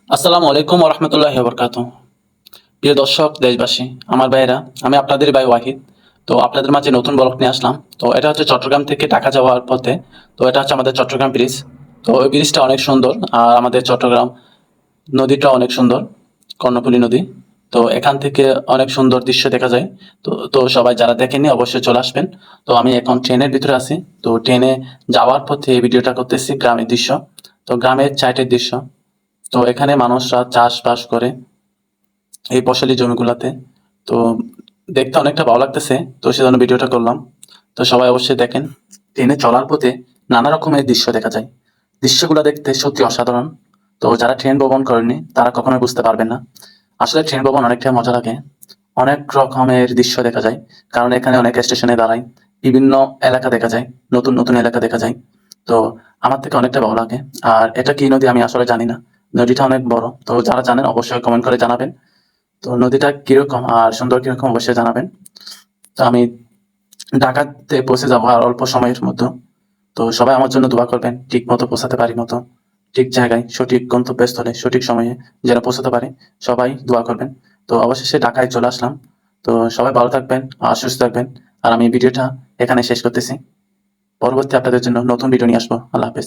আসসালামু আলাইকুম রহমতুল্লাহি বরকাতুহ। প্রিয় দর্শক, দেশবাসী, আমার ভাইয়েরা, আমি আপনাদের ভাই ওয়াহিদ। তো আপনাদের মাঝে নতুন ব্লগ নিয়ে আসলাম। তো এটা হচ্ছে চট্টগ্রাম থেকে ঢাকা যাওয়ার পথে। তো এটা হচ্ছে আমাদের চট্টগ্রাম ব্রিজ। তো ওই ব্রিজটা অনেক সুন্দর, আর আমাদের চট্টগ্রাম নদীটা অনেক সুন্দর, কর্ণফুলী নদী। তো এখান থেকে অনেক সুন্দর দৃশ্য দেখা যায়। তো সবাই যারা দেখেননি অবশ্যই চলে আসবেন। তো আমি এখন ট্রেনের ভিতরে আছি। তো ট্রেনে যাওয়ার পথে এই ভিডিওটা করতেছি, গ্রামের দৃশ্য। তো গ্রামের চাইটের দৃশ্য। তো এখানে মানুষরা চাষবাস করে এই ফসলি জমিগুলাতে। তো দেখতে অনেকটা ভালো লাগতেছে, তো সেজন্য ভিডিওটা করলাম। তো সবাই অবশ্যই দেখেন। ট্রেনে চলার পথে নানা রকমের দৃশ্য দেখা যায়। দৃশ্যগুলো দেখতে সত্যি অসাধারণ। তো যারা ট্রেন ভ্রমণ করেনি তারা কখনোই বুঝতে পারবেন না। আসলে ট্রেন ভ্রমণ অনেকটা মজা লাগে। অনেক রকমের দৃশ্য দেখা যায়, কারণ এখানে অনেক স্টেশনে দাঁড়ায়। বিভিন্ন এলাকা দেখা যায়, নতুন নতুন এলাকা দেখা যায়। তো আমার থেকে অনেকটা ভালো লাগে। আর এটা কি নদী আমি আসলে জানি না। নদীটা অনেক বড়। তো যারা জানেন অবশ্যই কমেন্ট করে জানাবেন। তো নদীটা কিরকম আর সুন্দর কিরকম অবশ্যই জানাবেন। তো আমি ঢাকাতে পৌঁছে যাবো আর অল্প সময়ের মধ্যে। তো সবাই আমার জন্য দোয়া করবেন, ঠিক মতো পৌঁছাতে পারি মতো, ঠিক জায়গায়, সঠিক গন্তব্যস্থলে, সঠিক সময়ে যেন পৌঁছাতে পারে। সবাই দোয়া করবেন। তো অবশেষে ঢাকায় চলে আসলাম। তো সবাই ভালো থাকবেন আর সুস্থ থাকবেন। আর আমি ভিডিওটা এখানে শেষ করতেছি। পরবর্তী আপনাদের জন্য নতুন ভিডিও নিয়ে আসবো। আল্লাহ হাফেজ।